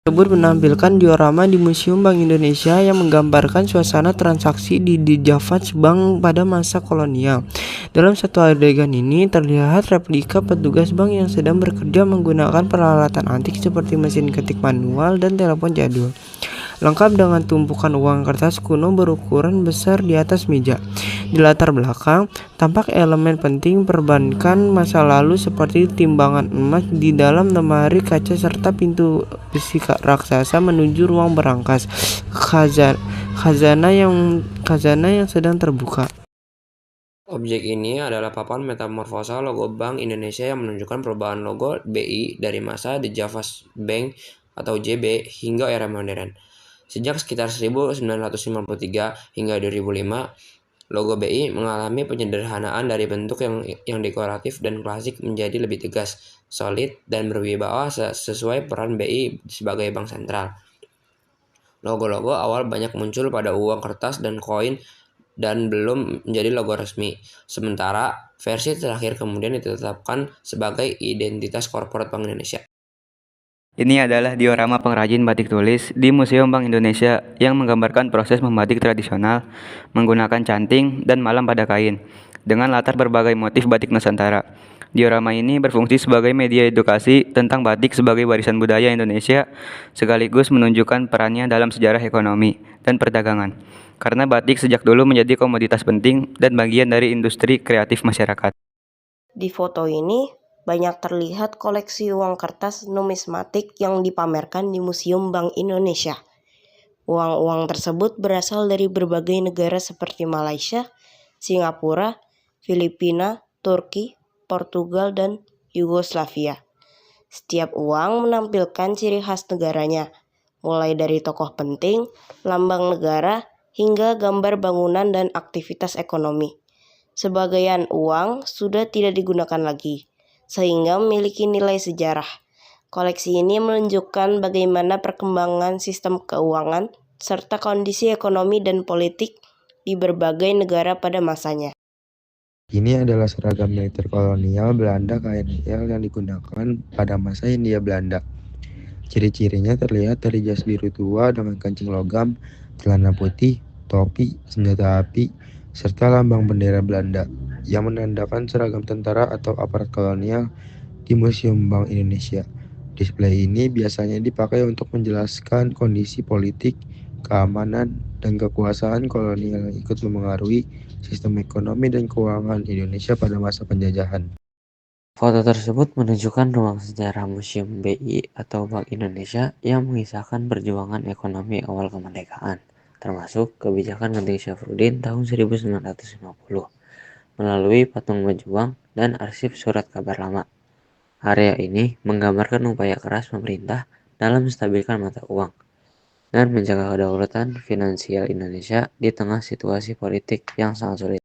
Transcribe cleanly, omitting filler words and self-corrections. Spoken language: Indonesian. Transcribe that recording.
Tersebut menampilkan diorama di Museum Bank Indonesia yang menggambarkan suasana transaksi di Javash Bank pada masa kolonial. Dalam satu adegan ini terlihat replika petugas bank yang sedang bekerja menggunakan peralatan antik seperti mesin ketik manual dan telepon jadul, lengkap dengan tumpukan uang kertas kuno berukuran besar di atas meja. Di latar belakang, tampak elemen penting perbankan masa lalu seperti timbangan emas di dalam lemari kaca serta pintu besi raksasa menuju ruang berangkas khazanah yang sedang terbuka. Objek ini adalah papan metamorfosa logo Bank Indonesia yang menunjukkan perubahan logo BI dari masa The Javash Bank atau JB hingga era modern. Sejak sekitar 1953 hingga 2005, logo BI mengalami penyederhanaan dari bentuk yang dekoratif dan klasik menjadi lebih tegas, solid, dan berwibawa sesuai peran BI sebagai bank sentral. Logo-logo awal banyak muncul pada uang kertas dan koin dan belum menjadi logo resmi. Sementara versi terakhir kemudian ditetapkan sebagai identitas korporat Bank Indonesia. Ini adalah diorama pengrajin batik tulis di Museum Bank Indonesia yang menggambarkan proses membatik tradisional menggunakan canting dan malam pada kain dengan latar berbagai motif batik Nusantara. Diorama ini berfungsi sebagai media edukasi tentang batik sebagai warisan budaya Indonesia sekaligus menunjukkan perannya dalam sejarah ekonomi dan perdagangan. Karena batik sejak dulu menjadi komoditas penting dan bagian dari industri kreatif masyarakat. Di foto ini banyak terlihat koleksi uang kertas numismatik yang dipamerkan di Museum Bank Indonesia. Uang-uang tersebut berasal dari berbagai negara seperti Malaysia, Singapura, Filipina, Turki, Portugal, dan Yugoslavia. Setiap uang menampilkan ciri khas negaranya, mulai dari tokoh penting, lambang negara, hingga gambar bangunan dan aktivitas ekonomi. Sebagian uang sudah tidak digunakan lagi, sehingga memiliki nilai sejarah. Koleksi ini menunjukkan bagaimana perkembangan sistem keuangan serta kondisi ekonomi dan politik di berbagai negara pada masanya. Ini adalah seragam militer kolonial Belanda KNL yang digunakan pada masa Hindia Belanda. Ciri-cirinya terlihat dari jas biru tua dengan kancing logam, celana putih, topi, senjata api, serta lambang bendera Belanda yang menandakan seragam tentara atau aparat kolonial di Museum Bank Indonesia. Display ini biasanya dipakai untuk menjelaskan kondisi politik, keamanan, dan kekuasaan kolonial yang ikut memengaruhi sistem ekonomi dan keuangan Indonesia pada masa penjajahan. Foto tersebut menunjukkan ruang sejarah Museum BI atau Bank Indonesia yang mengisahkan perjuangan ekonomi awal kemerdekaan, termasuk kebijakan Genting Syafruddin tahun 1950, melalui patung berjuang dan arsip surat kabar lama. Area ini menggambarkan upaya keras pemerintah dalam menstabilkan mata uang dan menjaga kedaulatan finansial Indonesia di tengah situasi politik yang sangat sulit.